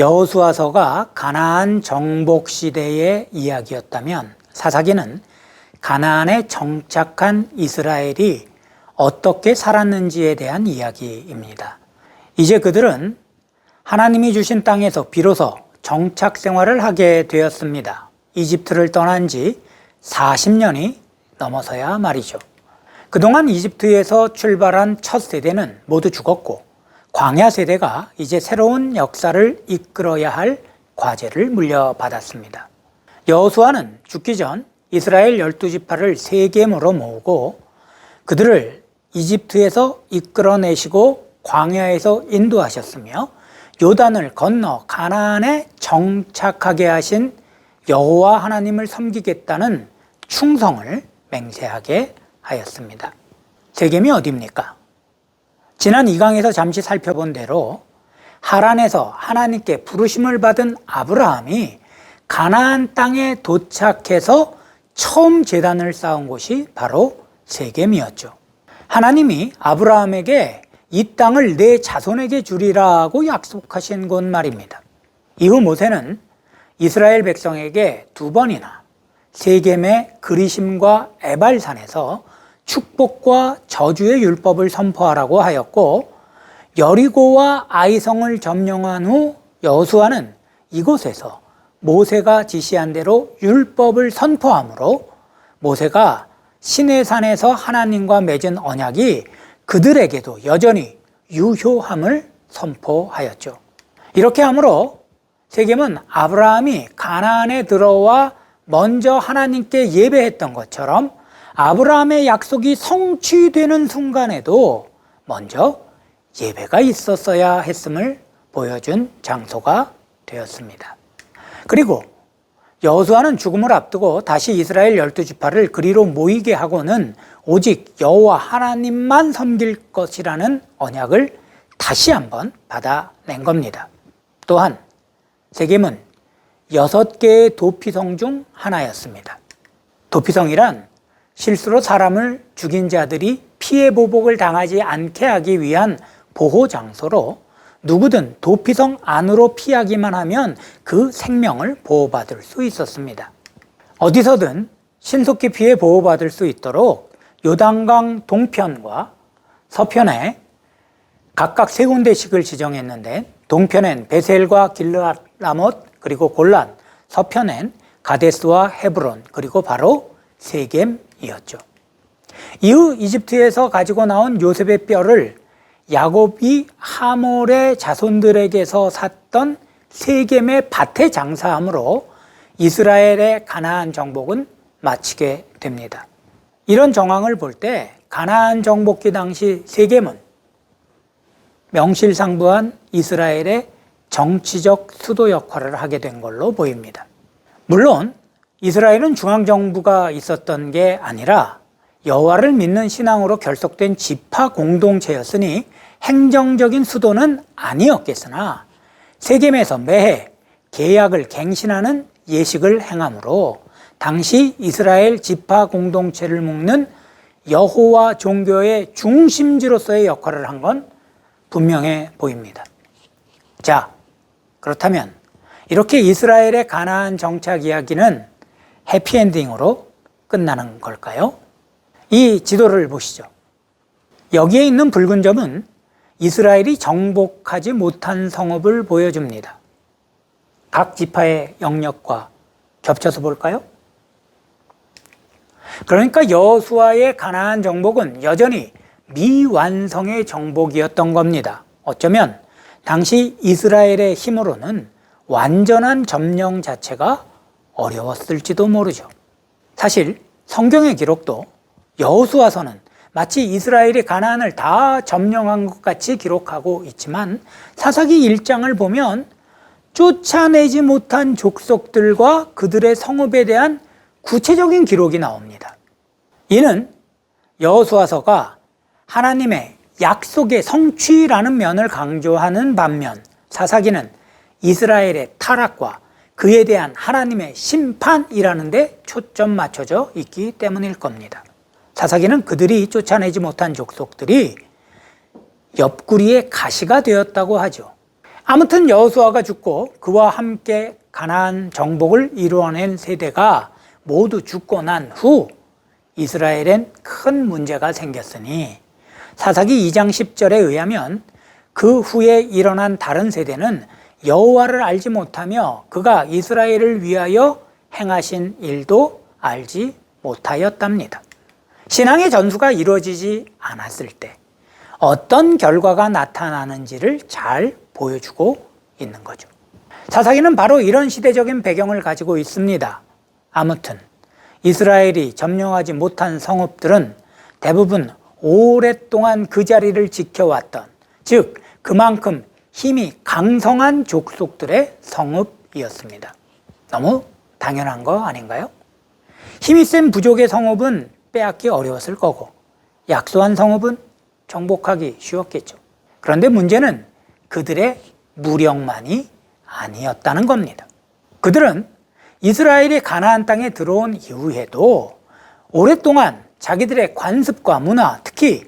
여호수아서가 가나안 정복 시대의 이야기였다면 사사기는 가나안에 정착한 이스라엘이 어떻게 살았는지에 대한 이야기입니다. 이제 그들은 하나님이 주신 땅에서 비로소 정착 생활을 하게 되었습니다. 이집트를 떠난 지 40년이 넘어서야 말이죠. 그동안 이집트에서 출발한 첫 세대는 모두 죽었고 광야 세대가 이제 새로운 역사를 이끌어야 할 과제를 물려받았습니다. 여호수아는 죽기 전 이스라엘 12지파를 세겜으로 모으고 그들을 이집트에서 이끌어내시고 광야에서 인도하셨으며 요단을 건너 가나안에 정착하게 하신 여호와 하나님을 섬기겠다는 충성을 맹세하게 하였습니다. 세겜이 어디입니까? 지난 2강에서 잠시 살펴본 대로 하란에서 하나님께 부르심을 받은 아브라함이 가나안 땅에 도착해서 처음 제단을 쌓은 곳이 바로 세겜이었죠. 하나님이 아브라함에게 이 땅을 내 자손에게 주리라고 약속하신 곳 말입니다. 이후 모세는 이스라엘 백성에게 2번이나 세겜의 그리심과 에발산에서 축복과 저주의 율법을 선포하라고 하였고 여리고와 아이성을 점령한 후 여호수아는 이곳에서 모세가 지시한 대로 율법을 선포하므로 모세가 시내산에서 하나님과 맺은 언약이 그들에게도 여전히 유효함을 선포하였죠. 이렇게 함으로 세겜은 아브라함이 가나안에 들어와 먼저 하나님께 예배했던 것처럼 아브라함의 약속이 성취되는 순간에도 먼저 예배가 있었어야 했음을 보여준 장소가 되었습니다. 그리고 여호수아는 죽음을 앞두고 다시 이스라엘 12지파를 그리로 모이게 하고는 오직 여호와 하나님만 섬길 것이라는 언약을 다시 한번 받아낸 겁니다. 또한 세겜은 6개의 도피성 중 하나였습니다. 도피성이란 실수로 사람을 죽인 자들이 피해 보복을 당하지 않게 하기 위한 보호 장소로 누구든 도피성 안으로 피하기만 하면 그 생명을 보호받을 수 있었습니다. 어디서든 신속히 피해 보호받을 수 있도록 요단강 동편과 서편에 각각 3군데씩을 지정했는데 동편엔 베셀과 길르앗 라못 그리고 골란, 서편엔 가데스와 헤브론 그리고 바로 세겜이었죠. 이후 이집트에서 가지고 나온 요셉의 뼈를 야곱이 하몰의 자손들에게서 샀던 세겜의 밭에 장사함으로 이스라엘의 가나안 정복은 마치게 됩니다. 이런 정황을 볼 때 가나안 정복기 당시 세겜은 명실상부한 이스라엘의 정치적 수도 역할을 하게 된 걸로 보입니다. 물론 이스라엘은 중앙정부가 있었던 게 아니라 여호와를 믿는 신앙으로 결속된 지파 공동체였으니 행정적인 수도는 아니었겠으나 세겜에서 매해 계약을 갱신하는 예식을 행하므로 당시 이스라엘 지파 공동체를 묶는 여호와 종교의 중심지로서의 역할을 한 건 분명해 보입니다. 자, 그렇다면 이렇게 이스라엘의 가나안 정착 이야기는 해피엔딩으로 끝나는 걸까요? 이 지도를 보시죠. 여기에 있는 붉은 점은 이스라엘이 정복하지 못한 성읍을 보여줍니다. 각 지파의 영역과 겹쳐서 볼까요? 그러니까 여호수아의 가나안 정복은 여전히 미완성의 정복이었던 겁니다. 어쩌면 당시 이스라엘의 힘으로는 완전한 점령 자체가 어려웠을지도 모르죠. 사실 성경의 기록도 여호수아서는 마치 이스라엘이 가나안을 다 점령한 것 같이 기록하고 있지만 사사기 1장을 보면 쫓아내지 못한 족속들과 그들의 성읍에 대한 구체적인 기록이 나옵니다. 이는 여호수아서가 하나님의 약속의 성취라는 면을 강조하는 반면 사사기는 이스라엘의 타락과 그에 대한 하나님의 심판이라는 데 초점 맞춰져 있기 때문일 겁니다. 사사기는 그들이 쫓아내지 못한 족속들이 옆구리에 가시가 되었다고 하죠. 아무튼 여호수아가 죽고 그와 함께 가나안 정복을 이루어낸 세대가 모두 죽고 난 후 이스라엘엔 큰 문제가 생겼으니 사사기 2장 10절에 의하면 그 후에 일어난 다른 세대는 여호와를 알지 못하며 그가 이스라엘을 위하여 행하신 일도 알지 못하였답니다. 신앙의 전수가 이루어지지 않았을 때 어떤 결과가 나타나는지를 잘 보여주고 있는 거죠. 사사기는 바로 이런 시대적인 배경을 가지고 있습니다. 아무튼 이스라엘이 점령하지 못한 성읍들은 대부분 오랫동안 그 자리를 지켜왔던, 즉 그만큼 힘이 강성한 족속들의 성읍이었습니다. 너무 당연한 거 아닌가요? 힘이 센 부족의 성읍은 빼앗기 어려웠을 거고 약소한 성읍은 정복하기 쉬웠겠죠. 그런데 문제는 그들의 무력만이 아니었다는 겁니다. 그들은 이스라엘이 가나안 땅에 들어온 이후에도 오랫동안 자기들의 관습과 문화, 특히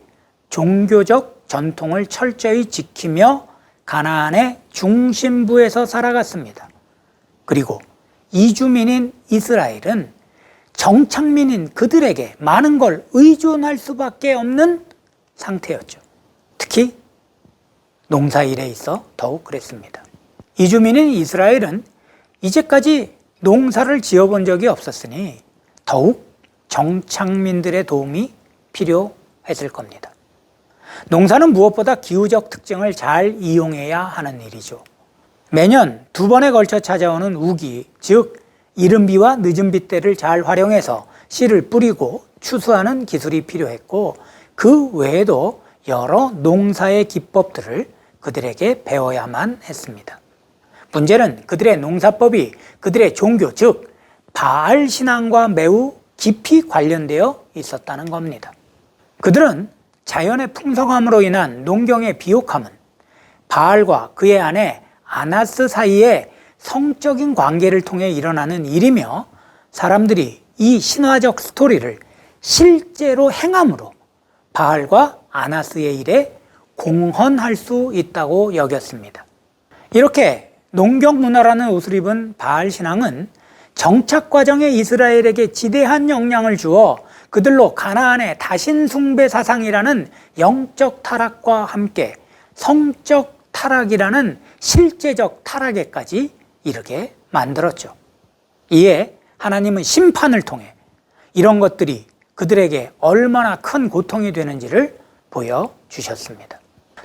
종교적 전통을 철저히 지키며 가나안의 중심부에서 살아갔습니다. 그리고 이주민인 이스라엘은 정착민인 그들에게 많은 걸 의존할 수밖에 없는 상태였죠. 특히 농사일에 있어 더욱 그랬습니다. 이주민인 이스라엘은 이제까지 농사를 지어본 적이 없었으니 더욱 정착민들의 도움이 필요했을 겁니다. 농사는 무엇보다 기후적 특징을 잘 이용해야 하는 일이죠. 매년 2번에 걸쳐 찾아오는 우기, 즉 이른비와 늦은비 때를 잘 활용해서 씨를 뿌리고 추수하는 기술이 필요했고 그 외에도 여러 농사의 기법들을 그들에게 배워야만 했습니다. 문제는 그들의 농사법이 그들의 종교, 즉 바알 신앙과 매우 깊이 관련되어 있었다는 겁니다. 그들은 자연의 풍성함으로 인한 농경의 비옥함은 바알과 그의 아내 아나스 사이에 성적인 관계를 통해 일어나는 일이며 사람들이 이 신화적 스토리를 실제로 행함으로 바알과 아나스의 일에 공헌할 수 있다고 여겼습니다. 이렇게 농경 문화라는 옷을 입은 바알 신앙은 정착 과정에 이스라엘에게 지대한 영향을 주어 그들로 가나안의 다신 숭배 사상이라는 영적 타락과 함께 성적 타락이라는 실제적 타락에까지 이르게 만들었죠. 이에 하나님은 심판을 통해 이런 것들이 그들에게 얼마나 큰 고통이 되는지를 보여주셨습니다.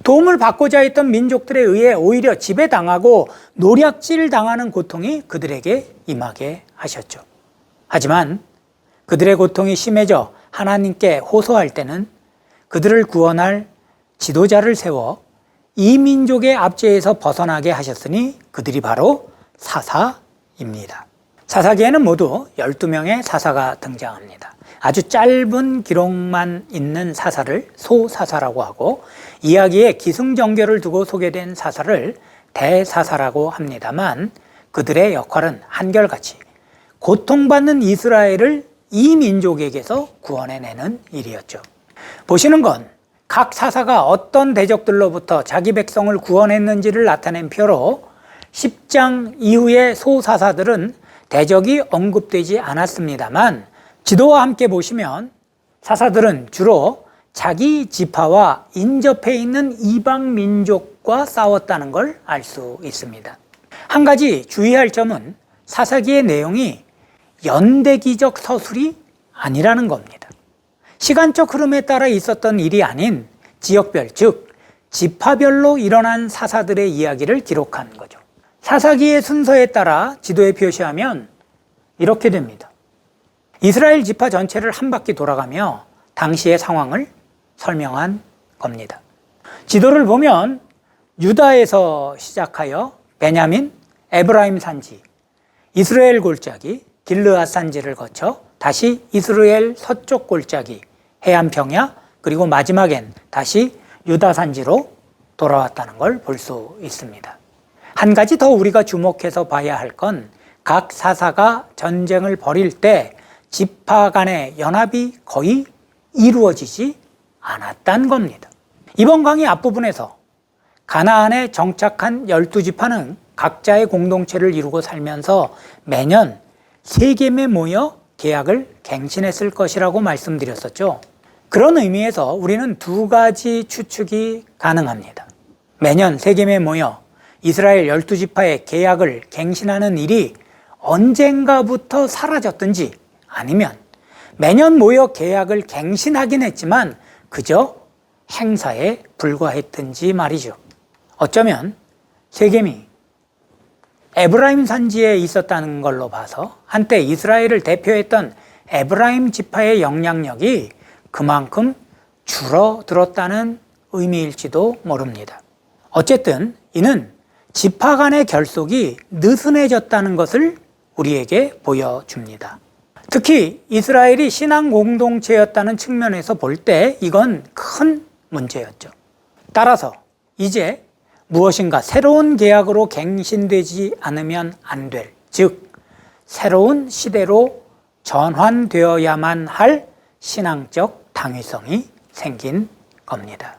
도움을 받고자 했던 민족들에 의해 오히려 지배당하고 노략질 당하는 고통이 그들에게 임하게 하셨죠. 하지만 그들의 고통이 심해져 하나님께 호소할 때는 그들을 구원할 지도자를 세워 이 민족의 압제에서 벗어나게 하셨으니 그들이 바로 사사입니다. 사사기에는 모두 12명의 사사가 등장합니다. 아주 짧은 기록만 있는 사사를 소사사라고 하고 이야기에 기승전결을 두고 소개된 사사를 대사사라고 합니다만 그들의 역할은 한결같이 고통받는 이스라엘을 이 민족에게서 구원해내는 일이었죠. 보시는 건 각 사사가 어떤 대적들로부터 자기 백성을 구원했는지를 나타낸 표로 10장 이후의 소사사들은 대적이 언급되지 않았습니다만 지도와 함께 보시면 사사들은 주로 자기 지파와 인접해 있는 이방 민족과 싸웠다는 걸 알 수 있습니다. 한 가지 주의할 점은 사사기의 내용이 연대기적 서술이 아니라는 겁니다. 시간적 흐름에 따라 있었던 일이 아닌 지역별, 즉 지파별로 일어난 사사들의 이야기를 기록한 거죠. 사사기의 순서에 따라 지도에 표시하면 이렇게 됩니다. 이스라엘 지파 전체를 한 바퀴 돌아가며 당시의 상황을 설명한 겁니다. 지도를 보면 유다에서 시작하여 베냐민, 에브라임 산지, 이스라엘 골짜기, 길르앗 산지를 거쳐 다시 이스라엘 서쪽 골짜기, 해안 평야, 그리고 마지막엔 다시 유다 산지로 돌아왔다는 걸 볼 수 있습니다. 한 가지 더 우리가 주목해서 봐야 할 건 각 사사가 전쟁을 벌일 때 지파 간의 연합이 거의 이루어지지 않았다는 겁니다. 이번 강의 앞부분에서 가나안에 정착한 12지파는 각자의 공동체를 이루고 살면서 매년 세겜에 모여 계약을 갱신했을 것이라고 말씀드렸었죠. 그런 의미에서 우리는 두 가지 추측이 가능합니다. 매년 세겜에 모여 이스라엘 12지파의 계약을 갱신하는 일이 언젠가부터 사라졌든지, 아니면 매년 모여 계약을 갱신하긴 했지만 그저 행사에 불과했든지 말이죠. 어쩌면 세겜이 에브라임 산지에 있었다는 걸로 봐서 한때 이스라엘을 대표했던 에브라임 지파의 영향력이 그만큼 줄어들었다는 의미일지도 모릅니다. 어쨌든 이는 지파 간의 결속이 느슨해졌다는 것을 우리에게 보여줍니다. 특히 이스라엘이 신앙 공동체였다는 측면에서 볼 때 이건 큰 문제였죠. 따라서 이제 무엇인가 새로운 계약으로 갱신되지 않으면 안 될, 즉 새로운 시대로 전환되어야만 할 신앙적 당위성이 생긴 겁니다.